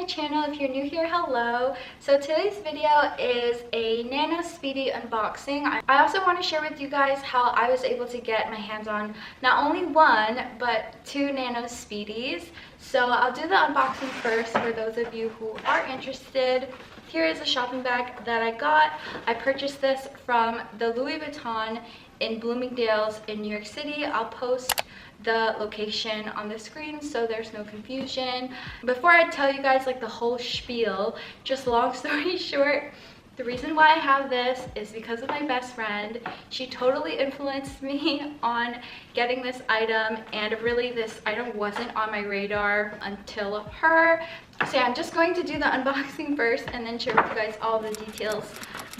my channel. If you're new here, hello. So today's video is a Nano Speedy unboxing. I also want to share with you guys how I was able to get my hands on not only one but two Nano Speedies. So I'll do the unboxing first for those of you who are interested. Here is a shopping bag that I got. I purchased this from the Louis Vuitton in Bloomingdale's in New York City. I'll post the location on the screen so there's no confusion. Before I tell you guys like the whole spiel, just long story short, the reason why I have this is because of my best friend. She totally influenced me on getting this item, and really this item wasn't on my radar until her. So yeah, I'm just going to do the unboxing first and then share with you guys all the details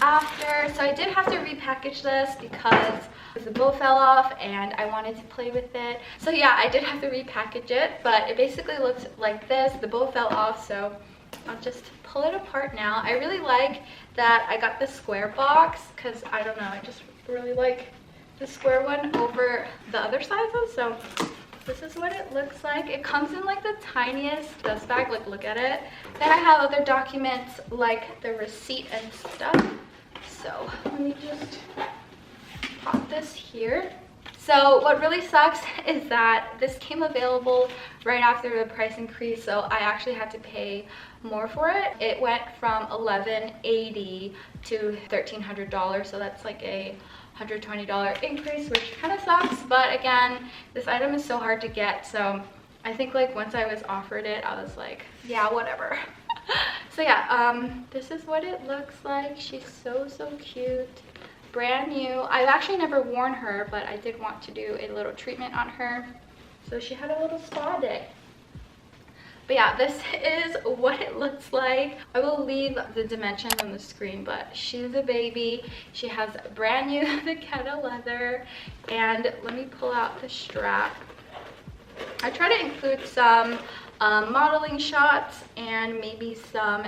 after. So I did have to repackage this because the bow fell off and I wanted to play with it. So yeah, I did have to repackage it, but it basically looks like this. The bow fell off, so I'll just pull it apart now. I really like that I got the square box because I don't know, I just really like the square one over the other sizes. So this is what it looks like. It comes in like the tiniest dust bag, like look at it. Then I have other documents like the receipt and stuff. So let me just pop this here. So what really sucks is that this came available right after the price increase, so I actually had to pay more for it. It went from $1,180 to $1,300, so that's like a $120 increase, which kind of sucks. But again, this item is so hard to get, so I think like once I was offered it, I was like, yeah, whatever. So yeah, this is what it looks like. She's so cute. Brand new. I've actually never worn her, but I did want to do a little treatment on her, so she had a little spa day. But yeah, this is what it looks like. I will leave the dimensions on the screen, but she's a baby. She has brand new Vachetta leather, and let me pull out the strap. I try to include some modeling shots and maybe some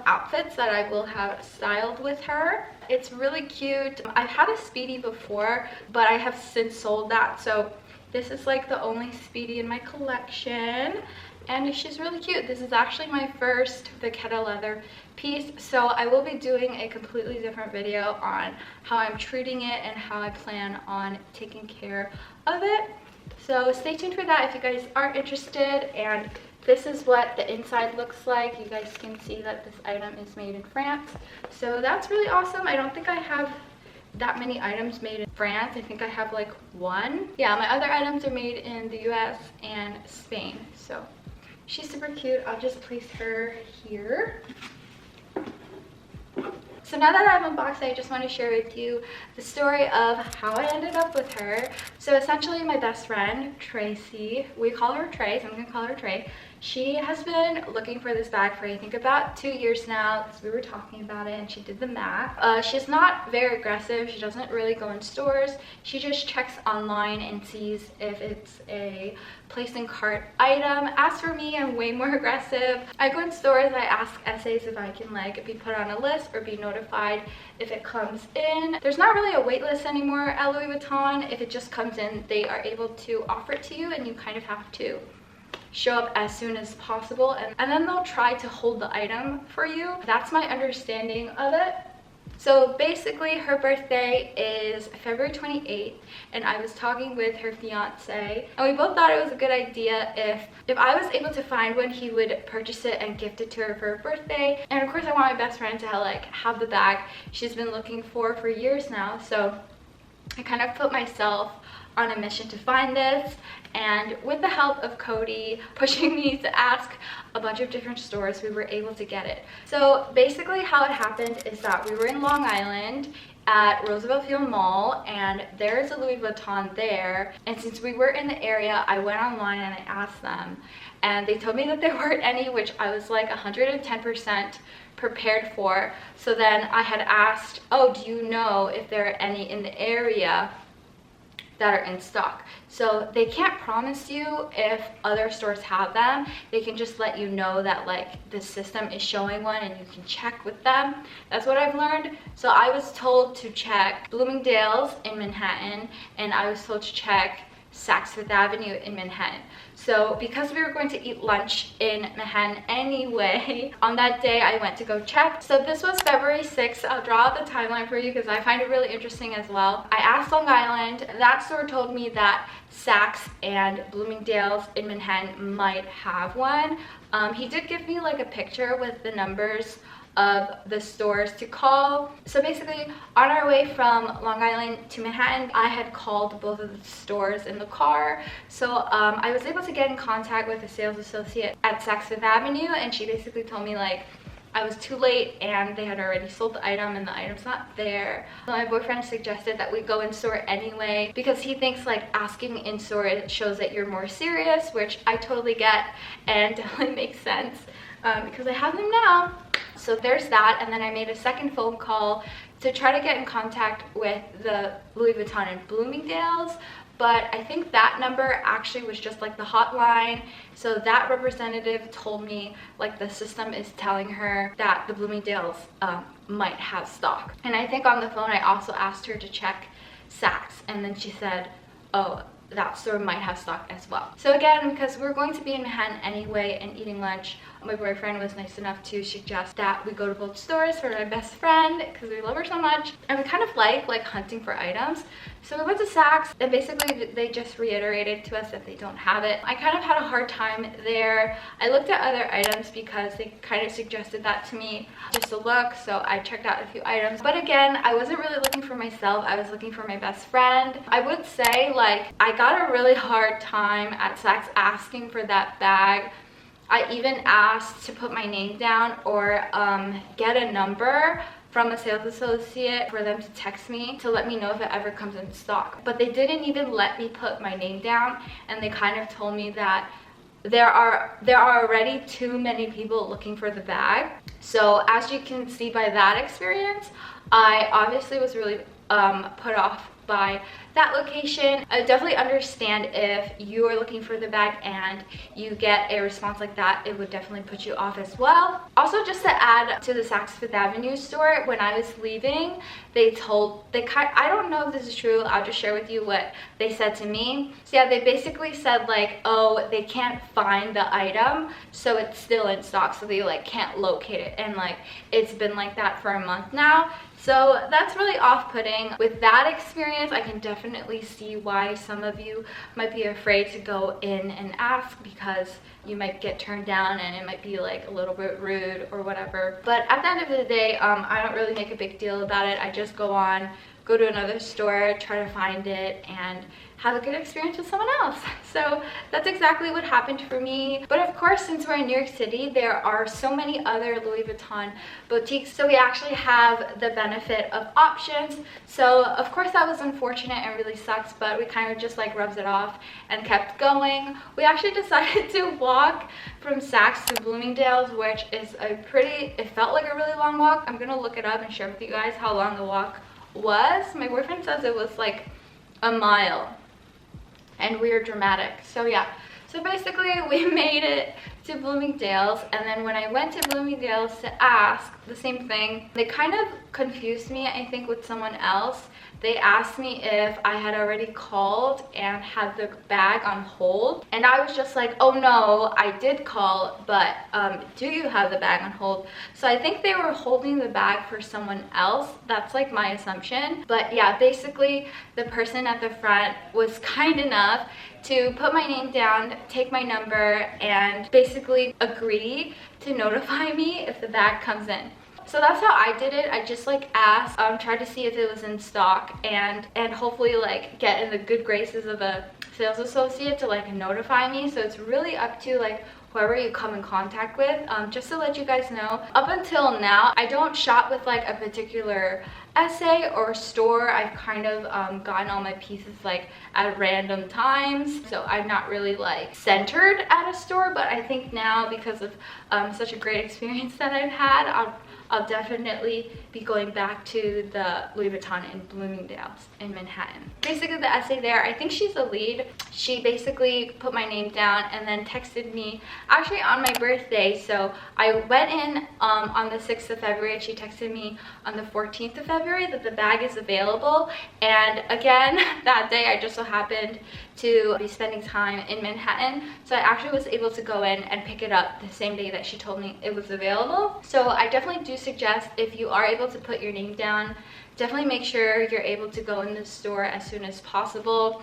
outfits that I will have styled with her. It's really cute. I've had a Speedy before, but I have since sold that, so this is like the only Speedy in my collection, and she's really cute. This is actually my first Vachetta leather piece, so I will be doing a completely different video on how I'm treating it and how I plan on taking care of it. So stay tuned for that if you guys are interested. And this is what the inside looks like. You guys can see that this item is made in France, so that's really awesome. I don't think I have that many items made in France. I think I have like one. Yeah, my other items are made in the US and Spain, so she's super cute. I'll just place her here. So now that I've unboxed it, I just want to share with you the story of how I ended up with her. So essentially my best friend, Tracy, we call her Trey, so I'm going to call her Trey. She has been looking for this bag for I think about 2 years now, because we were talking about it and she did the math. She's not very aggressive. She doesn't really go in stores. She just checks online and sees if it's a place in cart item. As for me, I'm way more aggressive. I go in stores, I ask essays if I can like be put on a list or be notified if it comes in. There's not really a wait list anymore at Louis Vuitton. If it just comes in, they are able to offer it to you, and you kind of have to show up as soon as possible, and then they'll try to hold the item for you. That's my understanding of it. So basically her birthday is February 28th, and I was talking with her fiance, and we both thought it was a good idea if I was able to find one, he would purchase it and gift it to her for her birthday. And of course I want my best friend to have the bag she's been looking for years now, so I kind of put myself on a mission to find this, and with the help of Cody pushing me to ask a bunch of different stores, we were able to get it. So basically how it happened is that we were in Long Island at Roosevelt Field Mall, and there's a Louis Vuitton there, and since we were in the area, I went online and I asked them, and they told me that there weren't any, which I was like 110% prepared for. So then I had asked, oh, do you know if there are any in the area that are in stock? So they can't promise you if other stores have them. They can just let you know that like the system is showing one and you can check with them. That's what I've learned. So I was told to check Bloomingdale's in Manhattan, and I was told to check Saks Fifth Avenue in Manhattan. So because we were going to eat lunch in Manhattan anyway, on that day I went to go check. So this was February 6th. I'll draw out the timeline for you because I find it really interesting as well. I asked Long Island. That store told me that Saks and Bloomingdale's in Manhattan might have one. He did give me like a picture with the numbers of the stores to call. So basically, on our way from Long Island to Manhattan, I had called both of the stores in the car. So I was able to get in contact with a sales associate at Saks Fifth Avenue, and she basically told me like I was too late and they had already sold the item and the item's not there. So my boyfriend suggested that we go in store anyway because he thinks like asking in store shows that you're more serious, which I totally get and definitely makes sense because I have them now. So there's that, and then I made a second phone call to try to get in contact with the Louis Vuitton and Bloomingdale's, but I think that number actually was just like the hotline. So that representative told me like the system is telling her that the Bloomingdale's might have stock. And I think on the phone I also asked her to check Saks, and then she said, oh, that store might have stock as well. So again, because we're going to be in Manhattan anyway and eating lunch, my boyfriend was nice enough to suggest that we go to both stores for my best friend because we love her so much, and we kind of like hunting for items. So we went to Saks, and basically they just reiterated to us that they don't have it. I kind of had a hard time there. I looked at other items because they kind of suggested that to me just to look, so I checked out a few items. But again, I wasn't really looking for myself, I was looking for my best friend. I would say like I got a really hard time at Saks asking for that bag. I even asked to put my name down or get a number from a sales associate for them to text me to let me know if it ever comes in stock. But they didn't even let me put my name down, and they kind of told me that there are already too many people looking for the bag. So as you can see by that experience, I obviously was really put off by that location. I definitely understand if you are looking for the bag and you get a response like that, it would definitely put you off as well. Also, just to add to the Saks Fifth Avenue store, when I was leaving, I don't know if this is true, I'll just share with you what they said to me. So yeah, they basically said like, oh, they can't find the item, so it's still in stock, so they like can't locate it, and like it's been like that for a month now. So that's really off-putting. With that experience, I can definitely see why some of you might be afraid to go in and ask because you might get turned down and it might be like a little bit rude or whatever. But at the end of the day, I don't really make a big deal about it. I just go to another store, try to find it, and have a good experience with someone else. So that's exactly what happened for me. But of course, since we're in New York City, there are so many other Louis Vuitton boutiques, so we actually have the benefit of options. So of course that was unfortunate and really sucks, but we kind of just like rubbed it off and kept going. We actually decided to walk from Saks to Bloomingdale's, which is it felt like a really long walk. I'm gonna look it up and share with you guys how long the walk was. My boyfriend says it was like a mile, and we were dramatic. So yeah, so basically we made it to Bloomingdale's, and then when I went to Bloomingdale's to ask the same thing, they kind of confused me, I think, with someone else. They asked me if I had already called and had the bag on hold, and I was just like, oh no, I did call, but do you have the bag on hold? So I think they were holding the bag for someone else. That's like my assumption. But yeah, basically the person at the front was kind enough to put my name down, take my number, and basically agree to notify me if the bag comes in. So that's how I did it. I just like asked, tried to see if it was in stock, and hopefully like get in the good graces of a sales associate to like notify me. So it's really up to like whoever you come in contact with. Just to let you guys know, up until now, I don't shop with like a particular essay or store. I've kind of gotten all my pieces like at random times, so I'm not really like centered at a store. But I think now, because of such a great experience that I've had, I'll definitely be going back to the Louis Vuitton in Bloomingdale's in Manhattan. Basically the essay there, I think she's the lead. She basically put my name down and then texted me actually on my birthday. So I went in on the 6th of February and she texted me on the 14th of February that the bag is available. And again, that day I just so happened to be spending time in Manhattan, so I actually was able to go in and pick it up the same day that she told me it was available. So I definitely do suggest, if you are able to put your name down, definitely make sure you're able to go in the store as soon as possible.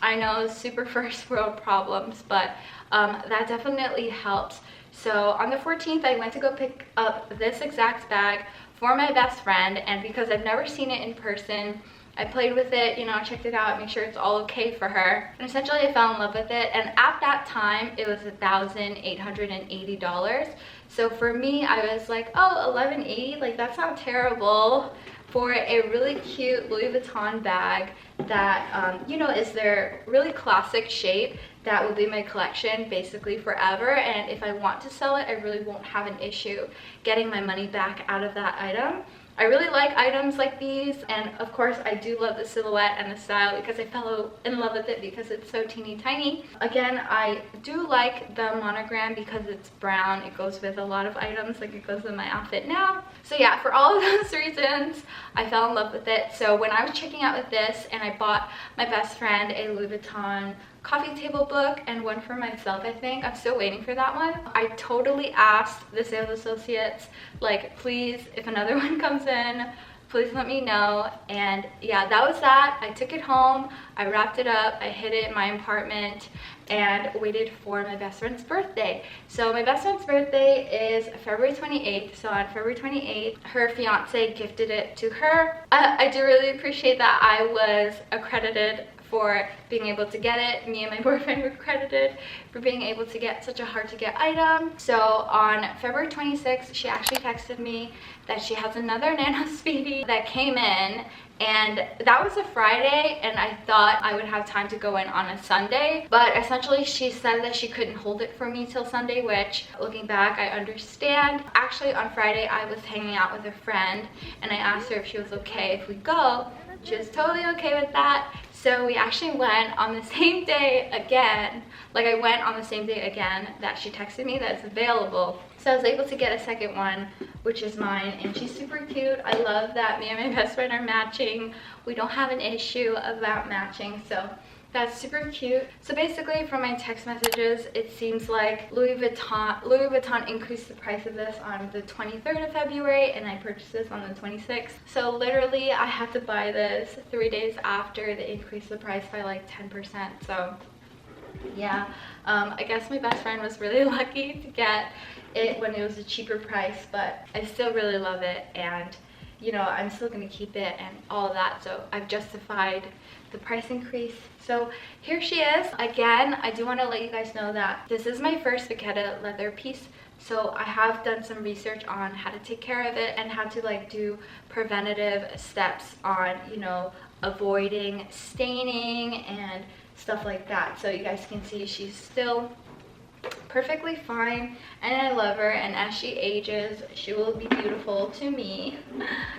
I know, super first world problems, but that definitely helps. So on the 14th, I went to go pick up this exact bag for my best friend, and because I've never seen it in person, I played with it, you know, checked it out, make sure it's all okay for her. And essentially I fell in love with it, and at that time it was $1,880. So for me, I was like, oh, $1,180, like that's not terrible for a really cute Louis Vuitton bag that, you know, is their really classic shape. That will be my collection basically forever, and if I want to sell it, I really won't have an issue getting my money back out of that item. I really like items like these, and of course I do love the silhouette and the style because I fell in love with it because it's so teeny tiny. Again, I do like the monogram because it's brown. It goes with a lot of items, like it goes with my outfit now. So yeah, for all of those reasons, I fell in love with it. So when I was checking out with this, and I bought my best friend a Louis Vuitton coffee table book and one for myself, I think. I'm still waiting for that one. I totally asked the sales associates, like, please, if another one comes in, please let me know. And yeah, that was that. I took it home, I wrapped it up, I hid it in my apartment, and waited for my best friend's birthday. So my best friend's birthday is February 28th. So on February 28th, her fiance gifted it to her. I do really appreciate that I was accredited for being able to get it. Me and my boyfriend were credited for being able to get such a hard to get item. So on February 26th, she actually texted me that she has another Nano Speedy that came in, and that was a Friday, and I thought I would have time to go in on a Sunday, but essentially she said that she couldn't hold it for me till Sunday, which looking back I understand. Actually on Friday I was hanging out with a friend and I asked her if she was okay if we go. She was totally okay with that. So we actually went on the same day again. Like I went on the same day again that she texted me that it's available. So I was able to get a second one, which is mine, and she's super cute. I love that me and my best friend are matching. We don't have an issue about matching, so that's super cute. So basically from my text messages, it seems like Louis Vuitton increased the price of this on the 23rd of February, and I purchased this on the 26th. So literally I had to buy this 3 days after they increased the price by like 10%. So yeah, I guess my best friend was really lucky to get it when it was a cheaper price, but I still really love it, and you know, I'm still gonna keep it and all of that, so I've justified the price increase. So here she is. Again, I do want to let you guys know that this is my first Vachetta leather piece, so I have done some research on how to take care of it and how to like do preventative steps on, you know, avoiding staining and stuff like that. So you guys can see she's still perfectly fine, and I love her, and as she ages she will be beautiful to me.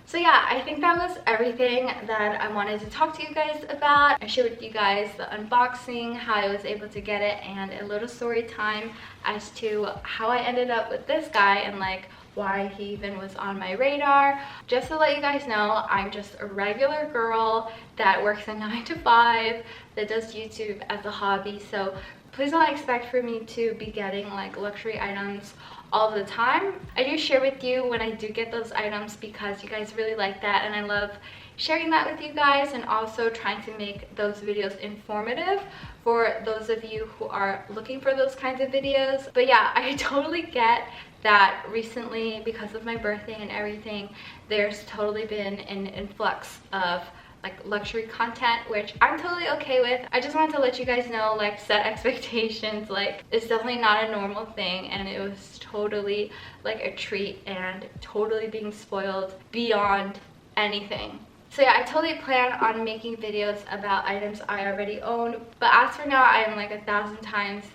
So yeah, I think that was everything that I wanted to talk to you guys about. I shared with you guys the unboxing, how I was able to get it, and a little story time as to how I ended up with this guy and like why he even was on my radar. Just to let you guys know, I'm just a regular girl that works a 9 to 5, that does YouTube as a hobby, so please don't expect for me to be getting like luxury items all the time. I do share with you when I do get those items because you guys really like that, and I love sharing that with you guys, and also trying to make those videos informative for those of you who are looking for those kinds of videos. But yeah, I totally get that recently, because of my birthday and everything, there's totally been an influx of like luxury content, which I'm totally okay with. I just wanted to let you guys know, like, set expectations. Like, it's definitely not a normal thing, and it was totally like a treat and totally being spoiled beyond anything. So yeah, I totally plan on making videos about items I already own, but as for now, I'm like 1,000 times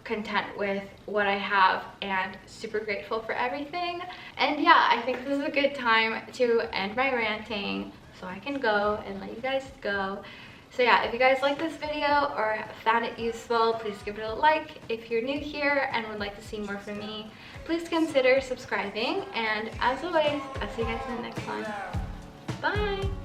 content with what I have and super grateful for everything. And yeah, I think this is a good time to end my ranting so I can go and let you guys go. So yeah, if you guys like this video or found it useful, please give it a like. If you're new here and would like to see more from me, please consider subscribing. And as always, I'll see you guys in the next one. Bye!